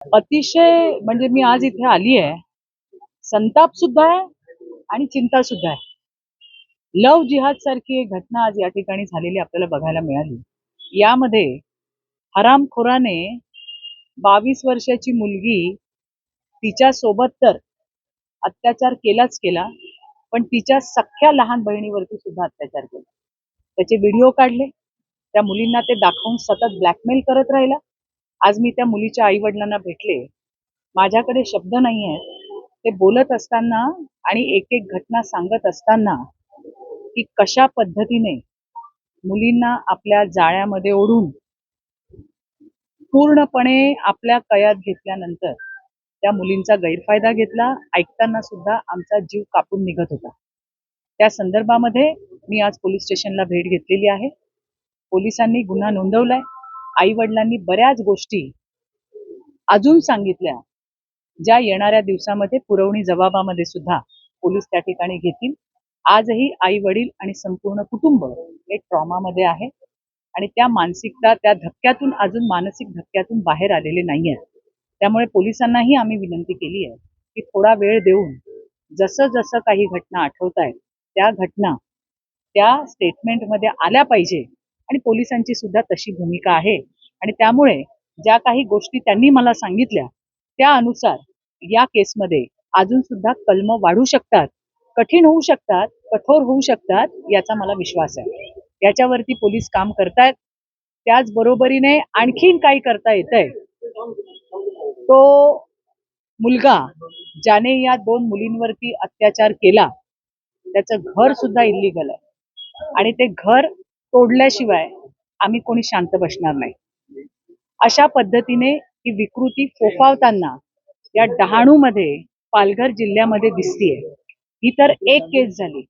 अतिशय म्हणजे मी आज इथे आली आहे. संताप सुद्धा आहे आणि चिंता सुद्धा आहे. लव्ह जिहाद सारखी एक घटना आज या ठिकाणी झालेली आपल्याला बघायला मिळाली. यामध्ये हरामखोराने 22 वर्षाची मुलगी, तिच्या सोबत तर अत्याचार केलाच केला, पण तिच्या सख्ख्या लहान बहिणीवरती सुद्धा अत्याचार केला. त्याचे व्हिडिओ काढले, त्या मुलींना ते दाखवून सतत ब्लॅकमेल करत राहिला. आज मी त्या मुलीच्या आई वडिलांना भेटले. माझ्याकडे शब्द नाही आहेत. ते बोलत असताना आणि एक एक घटना सांगत असताना की कशा पद्धतीने मुलींना आपल्या जाळ्यामध्ये ओढून पूर्णपणे आपल्या कयात घेतल्यानंतर त्या मुलींचा गैरफायदा घेतला. ऐकताना सुद्धा आमचा जीव कापून निघत होता. त्या संदर्भामध्ये मी आज पोलीस स्टेशनला भेट घेतलेली आहे. पोलिसांनी गुन्हा नोंदवलाय. आई वडिलांनी बऱ्याच गोष्टी अजून सांगितल्या, ज्या येणाऱ्या दिवसामध्ये पुरवणी जबाबामध्ये सुद्धा पोलीस त्या ठिकाणी घेतील. आजही आई वडील आणि संपूर्ण कुटुंब एक ट्रॉमामध्ये आहे आणि त्या धक्क्यातून अजून मानसिक धक्क्यातून बाहेर आलेले नाही आहेत. त्यामुळे पोलिसांनाही आम्ही विनंती केली आहे की थोडा वेळ देऊन जसं जसं काही घटना आठवत आहेत त्या घटना त्या स्टेटमेंटमध्ये आल्या पाहिजे आणि पोलिसांची सुद्धा तशी भूमिका आहे. आणि त्यामुळे ज्या काही गोष्टी त्यांनी मला सांगितल्या त्या अनुसार या केसमध्ये अजून सुद्धा कलम वाढू शकतात, कठीण होऊ शकतात, कठोर होऊ शकतात, याचा मला विश्वास आहे. याच्यावरती पोलीस काम करतायत. त्याचबरोबरीने आणखीन काही करता येतंय. तो मुलगा ज्याने या 2 मुलींवरती अत्याचार केला त्याचं घर सुद्धा इल्लीगल आहे आणि ते घर तोडल्याशिवाय आम्ही कोणी शांत बसणार नाही. अशा पद्धतीने ही विकृती फोफावताना या डहाणूमध्ये, पालघर जिल्ह्यामध्ये दिसतीये. ही तर एक केस झाली.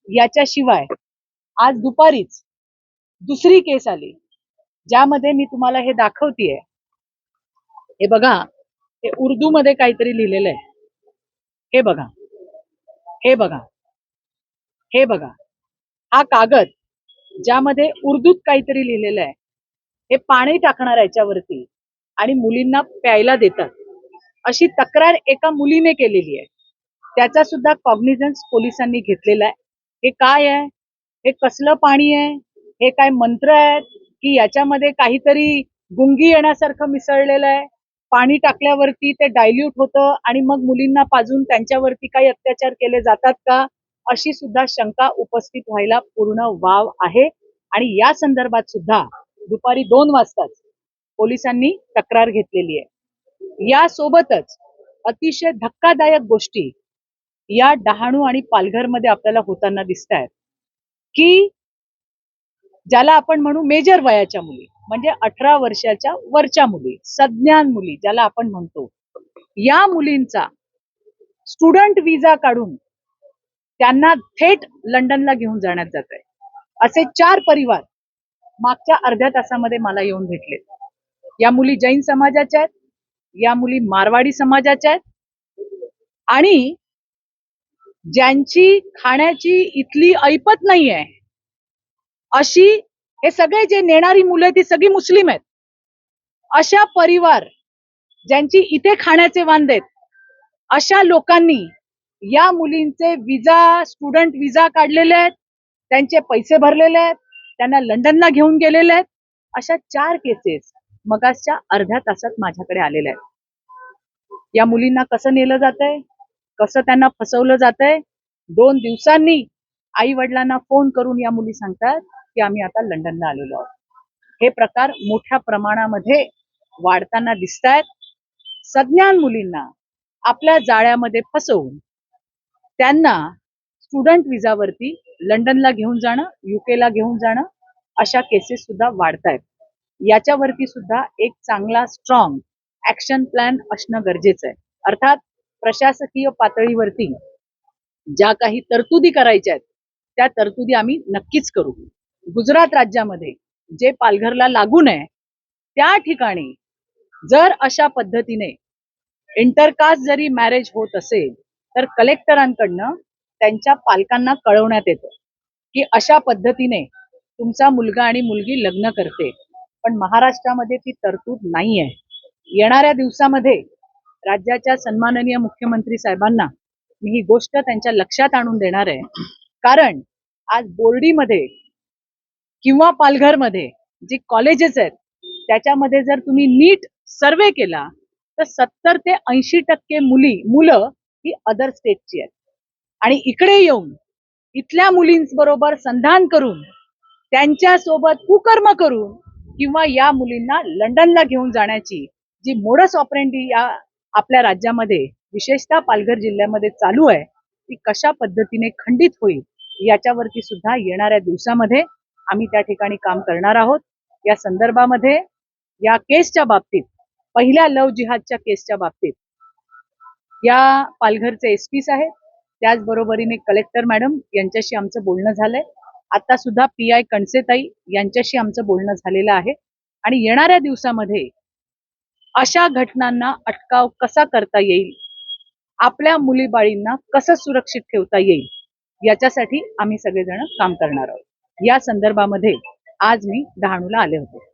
याच्याशिवाय आज दुपारीच दुसरी केस आली, ज्यामध्ये मी तुम्हाला हे दाखवतेय. हे बघा, हे उर्दू मध्ये काहीतरी लिहिलेलं आहे. हे बघा, हे बघा, हे बघा, हा कागद ज्यामध्ये उर्दूत काहीतरी लिहिलेलं आहे. हे पाणी टाकणार याच्यावरती आणि मुलींना प्यायला देतात, अशी तक्रार एका मुलीने केलेली आहे. त्याचा सुद्धा कॉग्निझन्स पोलिसांनी घेतलेला आहे. हे काय आहे, हे कसलं पाणी आहे, हे काय मंत्र आहेत की याच्यामध्ये काहीतरी गुंगी येण्यासारखं मिसळलेलं आहे. पाणी टाकल्यावरती ते डायल्यूट होतं आणि मग मुलींना पाजून त्यांच्यावरती काही अत्याचार केले जातात का, अशी सुद्धा शंका उपस्थित व्हायला पूर्ण वाव आहे. आणि या संदर्भात सुद्धा दुपारी 2 वाजताच पोलिसांनी तक्रार घेतलेली आहे. यासोबतच अतिशय धक्कादायक गोष्टी या डहाणू आणि पालघरमध्ये आपल्याला होताना दिसत आहेत की ज्याला आपण म्हणू मेजर वयाच्या मुली, म्हणजे 18 वर्षाच्या वरच्या मुली, सज्ञान मुली ज्याला आपण म्हणतो, या मुलींचा स्टुडंट विजा काढून त्यांना थेट लंडनला घेऊन जाण्यात जात आहे. असे 4 परिवार मागच्या अर्ध्या तासामध्ये मला येऊन भेटले. या मुली जैन समाजाच्या आहेत, या मुली मारवाडी समाजाच्या आहेत आणि ज्यांची खाण्याची इथली ऐपत नाही आहे अशी, हे सगळे जे नेणारी मुलं ती सगळी मुस्लिम आहेत. अशा परिवार ज्यांची इथे खाण्याचे वांदे आहेत, अशा लोकांनी या मुलींचे विजा, स्टुडंट विजा काढलेले आहेत, त्यांचे पैसे भरलेले आहेत, त्यांना लंडनला घेऊन गेलेले आहेत. अशा 4 केसेस मगासच्या अर्ध्या तासात माझ्याकडे आलेल्या आहेत. या मुलींना कसं नेलं जातंय, कसं त्यांना फसवलं जातंय. 2 दिवसांनी आई वडिलांना फोन करून या मुली सांगतात की आम्ही आता लंडनला आलेलो आहोत. हे प्रकार मोठ्या प्रमाणामध्ये वाढताना दिसत आहेत. सज्ञान मुलींना आपल्या जाळ्यामध्ये फसवून त्यांना स्टुडंट विजावरती लंडनला घेऊन जाणं, युकेला घेऊन जाणं, अशा केसेस सुद्धा वाढत आहेत. याच्यावरती सुद्धा एक चांगला स्ट्रॉंग ऍक्शन प्लॅन असणं गरजेचं आहे. अर्थात प्रशासकीय पातळीवरती ज्या काही तरतुदी करायच्या आहेत त्या तरतुदी आम्ही नक्कीच करू. गुजरात राज्यामध्ये जे पालघरला लागून आहे त्या ठिकाणी जर अशा पद्धतीने इंटरकास्ट जरी मॅरेज होत असेल तर कलेक्टरांकडनं त्यांच्या पालकांना कळवण्यात येतं की अशा पद्धतीने तुमचा मुलगा आणि मुलगी लग्न करते. पण महाराष्ट्रामध्ये ती तरतूद नाही आहे. येणाऱ्या दिवसामध्ये राज्याच्या सन्माननीय मुख्यमंत्री साहेबांना मी ही गोष्ट त्यांच्या लक्षात आणून देणार आहे. कारण आज बोर्डीमध्ये किंवा पालघरमध्ये जी कॉलेजेस आहेत त्याच्यामध्ये जर तुम्ही नीट सर्वे केला तर 70 ते 80% मुलं ही अदर स्टेटची आहेत आणि इकडे येऊन इथल्या मुलींबरोबर संधान करून त्यांच्यासोबत कुकर्म करून किंवा या मुलींना लंडनला घेऊन जाण्याची जी मोडस ऑपरेंडी या आपल्या राज्यामध्ये विशेषतः पालघर जिल्ह्यामध्ये चालू आहे ती कशा पद्धतीने खंडित होईल याच्यावरती सुद्धा येणाऱ्या दिवसामध्ये आम्ही त्या ठिकाणी काम करणार आहोत. या संदर्भामध्ये या केसच्या बाबतीत पहिल्या लव जिहादच्या केसच्या बाबतीत या पालघरचे एसपी साहेब त्याचबरोबरीने कलेक्टर मॅडम यांच्याशी आमचं बोलणं झालंय. आता सुद्धा PI कणसेताई यांच्याशी आमचं बोलणं झालेलं आहे आणि येणाऱ्या दिवसामध्ये अशा घटनांना अटकाव कसा करता येईल, आपल्या मुलीबाळींना कसं सुरक्षित ठेवता येईल याच्यासाठी आम्ही सगळेजण काम करणार आहोत. या संदर्भामध्ये आज मी डहाणूला आले होते.